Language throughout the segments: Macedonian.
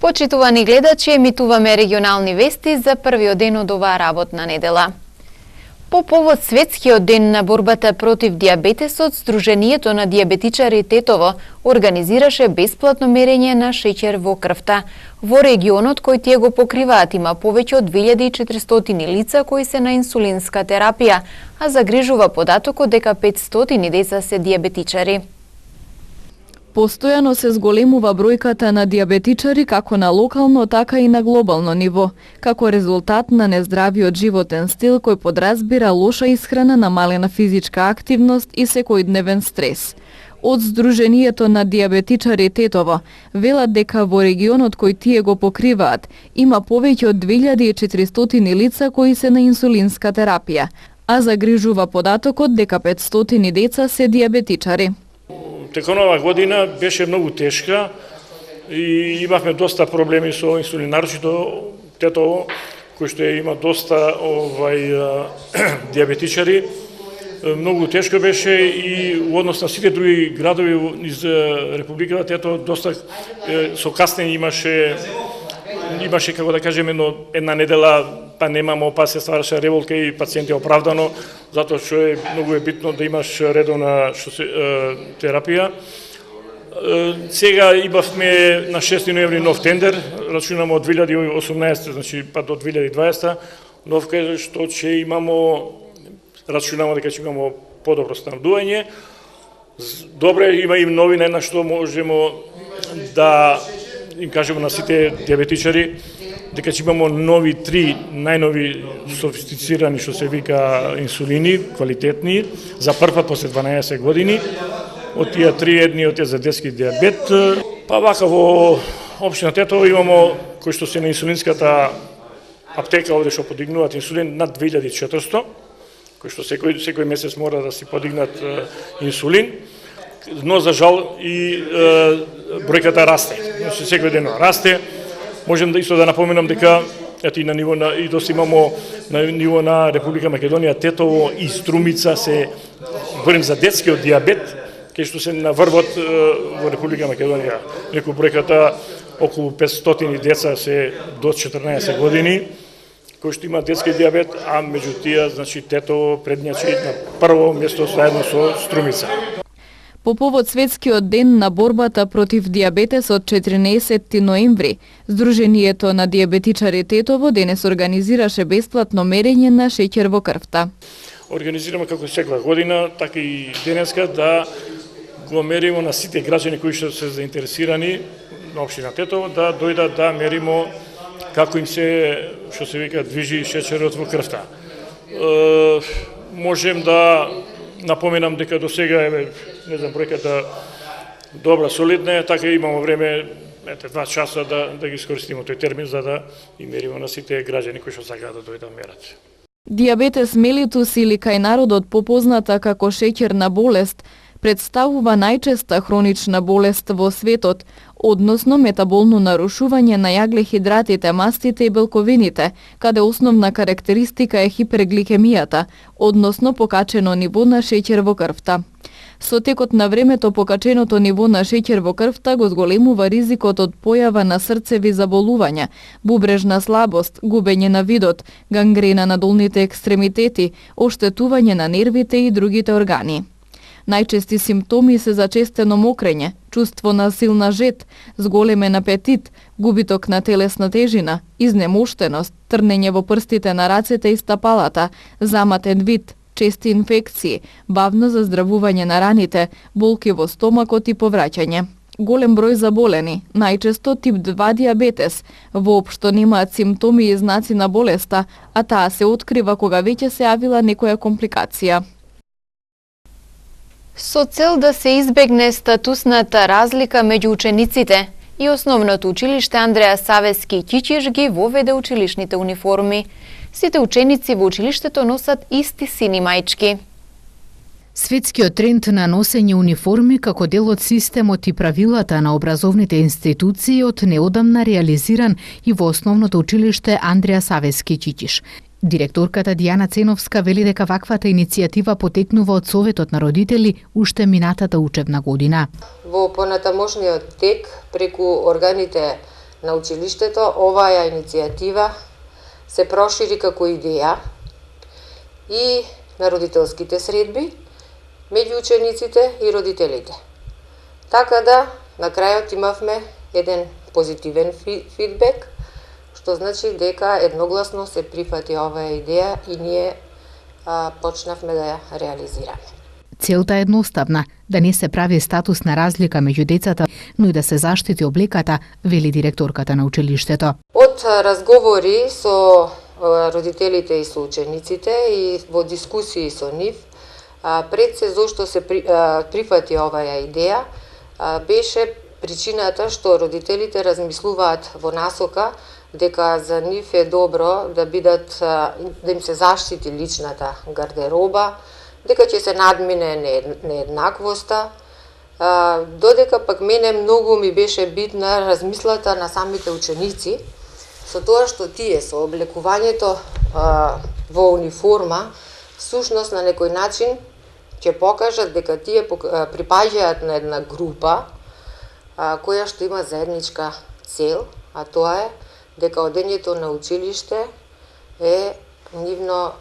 Почитувани гледачи, емитуваме регионални вести за првиот ден од оваа работна недела. По повод Светскиот ден на борбата против диабетесот, Сдруженијето на диабетичари Тетово организираше бесплатно мерење на шеќер во крвта. Во регионот кој тие го покриваат има повеќе од 2400 лица кои се на инсулинска терапија, а загрижува податокот дека 500 деца се диабетичари. Постојано се зголемува бројката на диабетичари како на локално, така и на глобално ниво, како резултат на нездравиот животен стил кој подразбира лоша исхрана, намалена физичка активност и секојдневен стрес. Од Сдруженијето на диабетичари Тетово велат дека во регионот кој тие го покриваат има повеќе од 2400 лица кои се на инсулинска терапија, а загрижува податокот дека 500 деца се диабетичари. Текон оваа година беше многу тешка и имавме доста проблеми со инсулин, нарочито Тетово, кој што има доста диабетичари. Многу тешко беше и во однос на сите други градови из Републиката Тетово доста со каснење имаше како да кажеме една недела па немамо, па се ствараше револка и пациенти оправдано, затоа што многу битно да имаш редовна терапија. Сега имавме на 6 ноември нов тендер, рачунаме од 2018, значи па до 2020, нов кај што ќе рачунаме дека ќе имамо подобро снабдување. Добре, има и новина на што можеме да им кажеме на сите диабетичари дека ќе имамо нови 3 најнови софистицирани што се вика инсулини, квалитетни, за прв пат после 12 години. Од тие 3 едниот е за детски диабет. Па вака во општина Тетово имамо кои што се на инсулинската аптека овде што подигнуваат инсулин над 2400, кои што секој месец мора да си подигнат инсулин. Но за жал и бројката расте. Значи секој ден расте. Можем да исто да напоменам дека и на ниво и доста имамо на ниво на Република Македонија Тетово и Струмица се говорим за детскиот диабет, кај што се на врвот во Република Македонија. Некој бројката околу 500 деца се до 14 години кои што има детски диабет, а меѓу тие значи Тетово предњачи на прво место заедно со Струмица. По повод Светскиот ден на борбата против диабетесот 14 ноември, Сдруженијето на диабетичари Тетово денес организираше бесплатно мерење на шеќер во крвта. Организираме како секоја година, така и денеска да го меримо на сите граѓани кои што се заинтересирани на општина Тетово да дојдат да меримо како им се, што се вика, движи шеќерот во крвта. Можем да напоменам дека до сега не знам бројката добра, солидна е, така имамо време 2 часа да ги искористиме тој термин за да и мериме на сите граѓани кои што сакаат да дојдат мерат. Диабетес мелитус или кај народот попозната како шеќерна болест представува најчеста хронична болест во светот, односно метаболно нарушување на јаглехидратите, мастите и белковините, каде основна карактеристика е хипергликемијата, односно покачено ниво на шеќер во крвта. Со текот на времето покаченото ниво на шеќер во крвта го зголемува ризикот од појава на срцеви заболувања, бубрежна слабост, губење на видот, гангрена на долните екстремитети, оштетување на нервите и другите органи. Најчести симптоми се зачестено мокрење, чувство на силна жет, зголемен апетит, губиток на телесна тежина, изнемоштеност, трнење во прстите на рацете и стапалата, заматен вид, чести инфекции, бавно заздравување на раните, болки во стомакот и повраќање. Голем број заболени, најчесто тип 2 диабетес, воопшто немаат симптоми и знаци на болеста, а таа се открива кога веќе се јавила некоја компликација. Со цел да се избегне статусната разлика меѓу учениците и Основното училиште Андреа Савески Ќиќиш ги воведе училишните униформи. Сите ученици во училиштето носат исти сини маички. Светскиот тренд на носење униформи како дел од системот и правилата на образовните институции од неодамна реализиран и во Основното училиште Андреа Савески Ќиќиш. Директорката Дијана Ценовска вели дека ваквата иницијатива потекнува од Советот на родители уште минатата учебна година. Во понатамошниот тек преку органите на училиштето оваа иницијатива се прошири како идеја и на родителските средби меѓу учениците и родителите. Така да, на крајот имавме еден позитивен фидбек, што значи дека едногласно се прифати оваа идеја и ние почнавме да ја реализираме. Целта е едноставна, да не се прави статусна разлика меѓу децата, но и да се заштити облеката, вели директорката на училиштето. Од разговори со родителите и со учениците и во дискусии со нив, пред се зошто се прифати оваа идеја, беше причината што родителите размислуваат во насока дека за нив е добро да бидат, да им се заштити личната гардероба, дека ќе се надмине нееднаквоста, додека пак мене многу ми беше битна размислата на самите ученици со тоа што тие со облекувањето во униформа всушност на некој начин ќе покажат дека тие припаѓаат на една група која што има заедничка цел, а тоа е дека одењето на училиште е нивно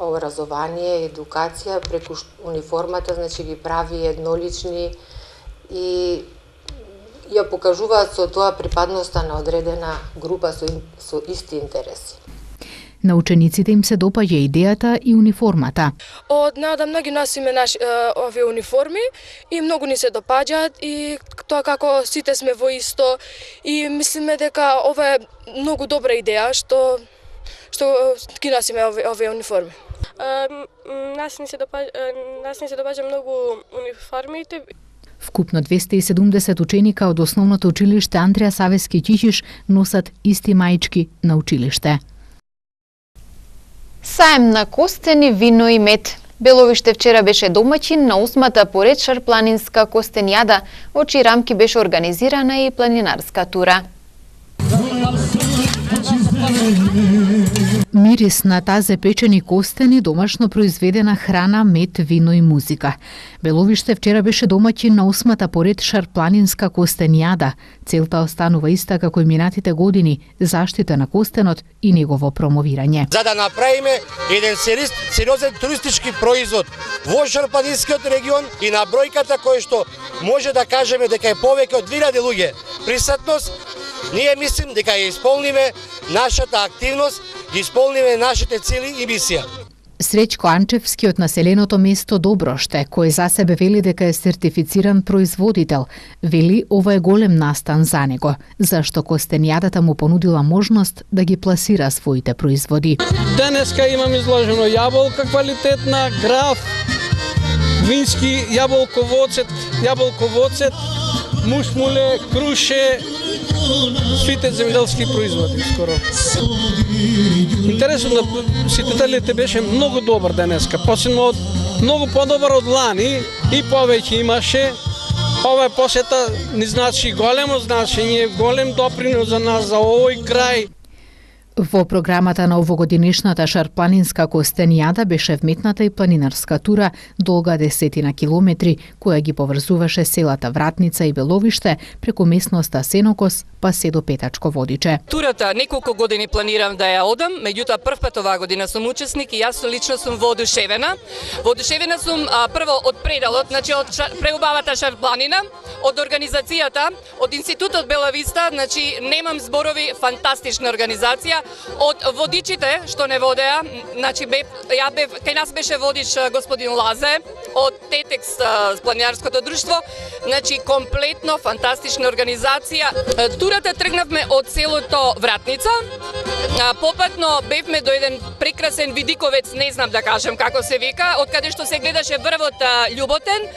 образование, едукација преку униформата, значи ги прави еднолични и ја покажуваат со тоа припадноста на одредена група со исти интереси. На учениците им се допаѓа идејата и униформата. Од неодамна ги носиме овие униформи и многу ни се допаѓаат и тоа како сите сме во исто и мислиме дека ова е многу добра идеја што ги носиме овие униформи. Нас ни се допаѓа многу униформите. Вкупно 270 ученика од основното училиште Андреа Савески Ќиќиш носат исти маички на училиште. Саем на костени, вино и мед. Беловиште вчера беше домаќин на 8-та поред шарпланинска костенјада, во чии рамки беше организирана и планинарска тура. Мирис на тазе печени костени, домашно произведена храна, мед, вино и музика. Беловиште вчера беше домаќин на 8-та поред шарпланинска костенјада. Целта останува иста како и минатите години, заштита на костенот и негово промовирање. За да направиме еден сериозен туристички производ во шарпланинскиот регион и на бројката кој што може да кажеме дека е повеќе од 2000 луѓе присутност, ние мислим дека ја исполниме нашата активност, ги исполниме нашите цели и мисија. Среќко Анчевски од населеното место Доброште, кој за себе вели дека е сертифициран производител, вели ова е голем настан за него, зашто костенјадата му понудила можност да ги пласира своите производи. Денеска имам изложено јаболка квалитетна, граф, вински, јаболковоцет, мушмуле, круше, сите земјоделски производи скоро. Интересно да посетителите беше многу добар денеска, посебно многу подобар од лани и повеќе имаше. Ова посета ни значи големо значење, голем допринос за нас, за овој крај. Во програмата на овогодинешната шарпланинска костенјада беше вметната и планинарска тура долга 10 километри, која ги поврзуваше селата Вратница и Беловиште преку местноста Сенокос па се до Петачко Водиче. Турата неколку години планирам да ја одам, меѓутоа првпат оваа година сум учесник и јас лично сум воодушевена. Воодушевена сум прво од пределот, значи од преубавата шарпланина, од организацијата, од Институтот Бела Виста, значи немам зборови, фантастична организација, од водичите што не водеа, значи кај нас беше водич господин Лазе од Тетекс планинарското друштво, значи комплетно фантастична организација. Турата тргнавме од селото Вратница, попатно бевме до еден прекрасен видиковец, не знам да кажам како се вика, од каде што се гледаше врвот Љуботен,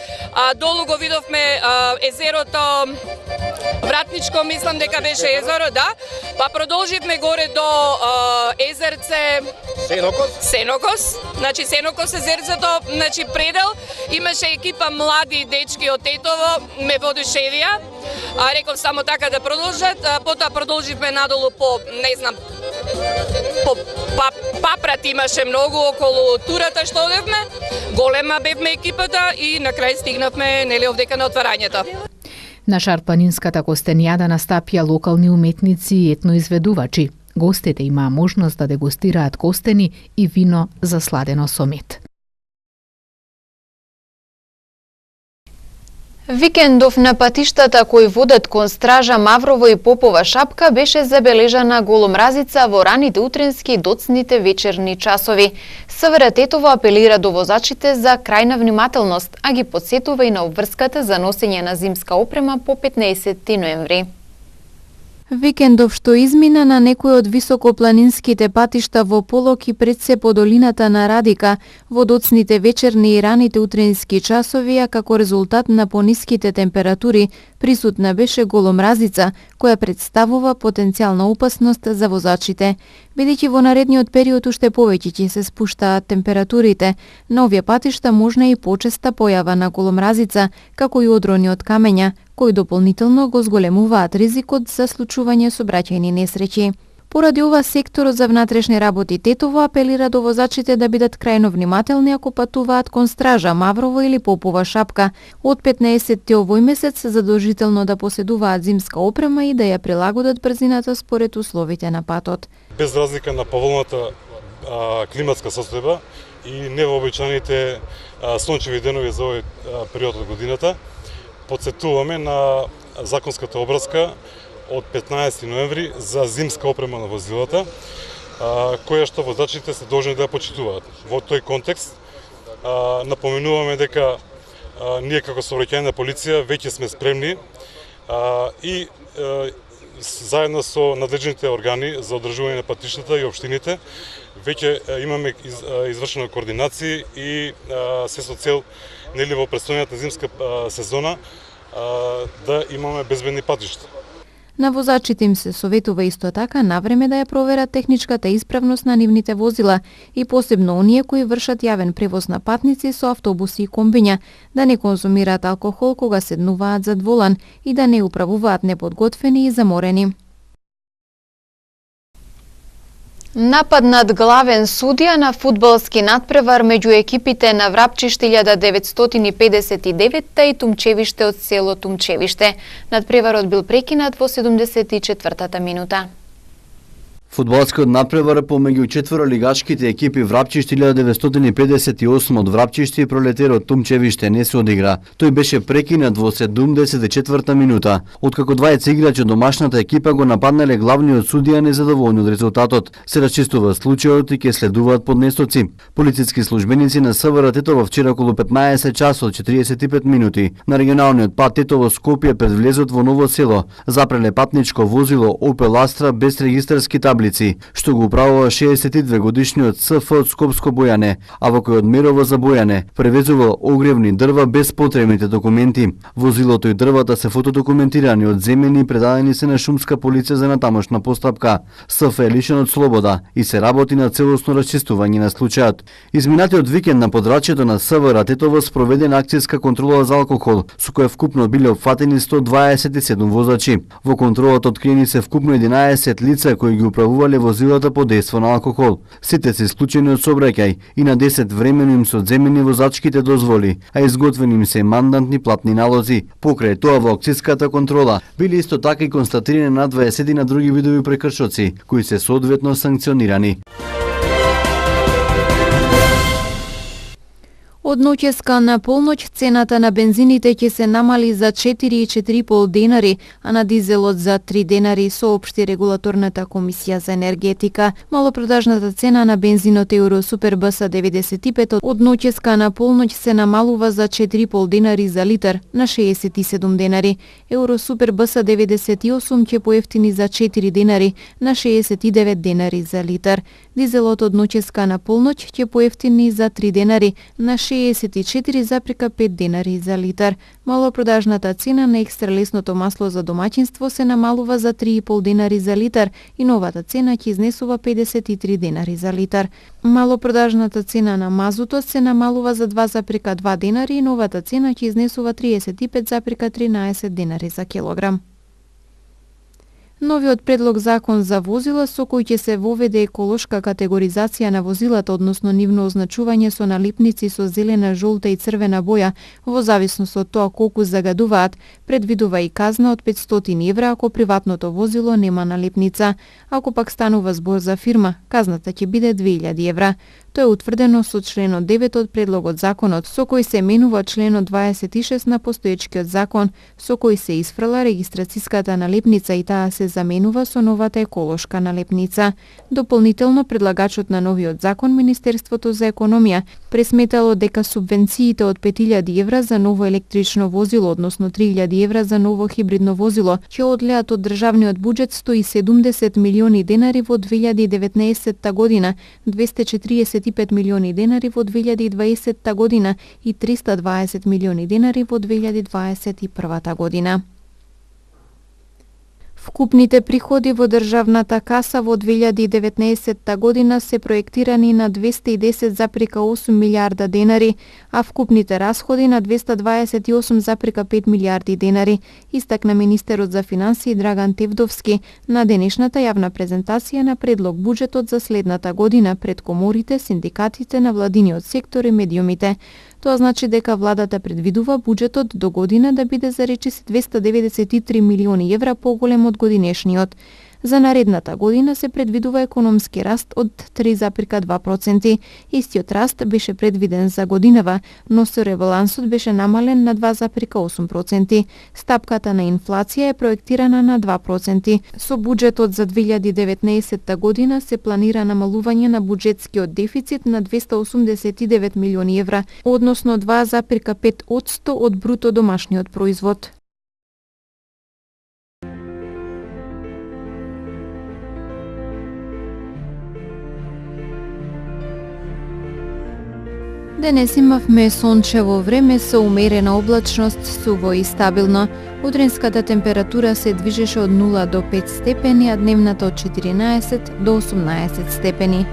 долу го видовме езерото Вратничко, мислам дека беше езеро, да, па продолживме горе до езерце Сенокос, значи Сенокос езерцето, значи предел, имаше екипа млади дечки од Тетово, ме воодушевија, реков само така да продолжат, потоа продолживме надолу по, не знам, по папрат имаше многу околу турата што одевме, голема бевме екипата и на крај стигнавме нели овдека на отварањето. На Шарпланинската костенијада настапија локални уметници и етноизведувачи. Гостите имаа можност да дегустираат костени и вино засладено со мед. Викендов на патиштата кои водат кон Стража, Маврово и Попова Шапка беше забележана голомразица во раните утренски и доцните вечерни часови. СВР Тетово апелира до возачите за крајна внимателност, а ги подсетува и на обврската за носење на зимска опрема по 15 ноември. Викендов што измина на некои од високопланинските патишта во Полок и пред се по долината на Радика, во доцните вечерни и раните утренски часови, а како резултат на пониските температури, присутна беше голомразица, која представува потенцијална опасност за возачите. Бидејќи во наредниот период уште повеќе ќе се спуштаат температурите, на овие патишта можна и почеста појава на голомразица, како и одрони од камења, кои дополнително го зголемуваат ризикот за случување сообраќајни несреќи. Поради ова, секторот за внатрешни работи Тетово апелира до возачите да бидат крајно внимателни ако патуваат кон Стража, Маврово или Попова Шапка. Од 15 овој месец задолжително да поседуваат зимска опрема и да ја прилагодат брзината според условите на патот. Без разлика на поволната климатска состојба и невообичаените сончеви денови за овој период од годината, подсетуваме на законската обврска од 15 ноември за зимска опрема на возилата, која што возачите се должни да ја почитуваат. Во тој контекст напоменуваме дека ние како сообраќајна полиција веќе сме спремни и заедно со надлежните органи за одржување на патиштата и општините веќе имаме извршена координација и се со цел нели во престојната зимска сезона да имаме безбедни патишта. На возачите им се советува исто така навреме да ја проверат техничката исправност на нивните возила и посебно оние кои вршат јавен превоз на патници со автобуси и комбиња, да не конзумираат алкохол кога седнуваат зад волан и да не управуваат неподготвени и заморени. Напад над главен судија на фудбалски надпревар меѓу екипите на Врапчиште 1959 и Тумчевиште од село Тумчевиште. Надпреварот бил прекинат во 74-та минута. Фудбалскиот надпревар помеѓу четворолигачките екипи Врапчиште 1958 од Врапчиште и Пролетер од Тумчевиште не се одигра. Тој беше прекинат во 74-та минута, откако двајца играчи од домашната екипа го нападнале главниот судија незадоволни од резултатот. Се расчистува случајот и ќе следуваат поднесоци. Полициски службеници на СВР Тетово вчера околу 15 часот 45 минути на регионалниот пат Тетово Скопје пред влезот во Ново село запреле патничко возило Opel Astra без регистарски таблици, што го управува 62 годишниот СФ од Скопско Бојане, а во кој одмерува за Бојане, превезувал огревни дрва без потребните документи. Возилото и дрвата се фотодокументирани, одземени и предадени се на шумска полиција за натамошна постапка. СФ е лишен од слобода и се работи на целосно расчистување на случајот. Изминатиот викенд на подрачјето на СВР Тетово спроведена акцијска контрола за алкохол, со која вкупно биле опфатени 127 возачи. Во контролата откриени се вкупно 11 лица кои ги управувале возилата под дејство на алкохол. Сите се исклучени од сообраќај и на 10 времено им се одземени возачките дозволи, а изготвени им се мандатни платни налози. Покрај тоа во акцијската контрола били исто така и констатирани на 20 на други видови прекршоци, кои се соодветно санкционирани. Од ноќеска на полноќ цената на бензините ќе се намали за 4,4,5 денари, а на дизелот за 3 денари, соопшти регулаторната комисија за енергетика. Малопродажната цена на бензинот Еуро Супер БС 95 од ноќеска на полноќ се намалува за 4,5 денари за литар на 67 денари. Еуро Супер БС 98 ќе поевтини за 4 денари на 69 денари за литар. Дизелот од ноќеска на полноќ ќе поевтини за 3 денари на 64,5 денари за литар. Малопродажната цена на екстралесното масло за домаќинство се намалува за 3,5 денари за литар и новата цена ќе изнесува 53 денари за литар. Малопродажната цена на мазутот се намалува за 2,2 денари и новата цена ќе изнесува 35,13 денари за килограм. Новиот предлог закон за возила со кој ќе се воведе еколошка категоризација на возилата, односно нивно означување со налепници со зелена, жолта и црвена боја, во зависност од тоа колку загадуваат, предвидува и казна од 500 евра ако приватното возило нема налепница. Ако пак станува збор за фирма, казната ќе биде 2000 евра. Тоа е утврдено со членот 9 од предлогот законот, со кој се менува членот 26 на постоечкиот закон, со кој се исфрла регистрациската налепница и таа се заменува со новата еколошка налепница. Дополнително, предлагачот на новиот закон, Министерството за економија, пресметало дека субвенциите од 5000 евра за ново електрично возило, односно 3000 евра за ново хибридно возило, ќе одлеат од државниот буџет 170 милиони денари во 2019 година, 245 милиони денари во 2020 година и 320 милиони денари во 2021 година. Вкупните приходи во државната каса во 2019 година се проектирани на 210,8 милиарда денари, а вкупните расходи на 228,5 милиарди денари, истакна министерот за финансии Драган Тевдовски на денешната јавна презентација на предлог буџетот за следната година пред коморите, синдикатите, навладиниот сектор и медиумите. Тоа значи дека владата предвидува буџетот до година да биде за речиси 293 милиони евра поголем од годинешниот. За наредната година се предвидува економски раст од 3,2%. Истиот раст беше предвиден за годинава, но со ребалансот беше намален на 2,8%. Стапката на инфлација е проектирана на 2%. Со буџетот за 2019 година се планира намалување на буџетскиот дефицит на 289 милиони евра, односно 2,5% од бруто домашниот производ. Денес имавме сончево време со умерена облачност, суво и стабилно. Утринската температура се движеше од 0 до 5 степени, а дневната од 14 до 18 степени.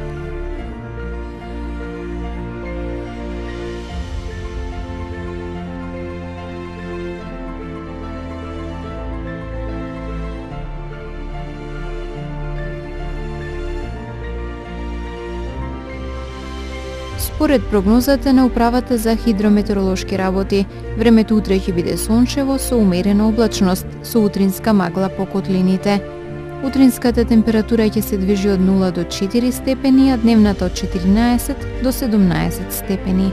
Според прогнозата на Управата за хидрометеоролошки работи, времето утре ќе биде сончево со умерена облачност, со утринска магла по котлините. Утринската температура ќе се движи од 0 до 4 степени, а дневната од 14 до 17 степени.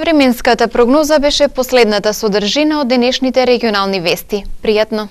Временската прогноза беше последната содржина од денешните регионални вести. Пријатно!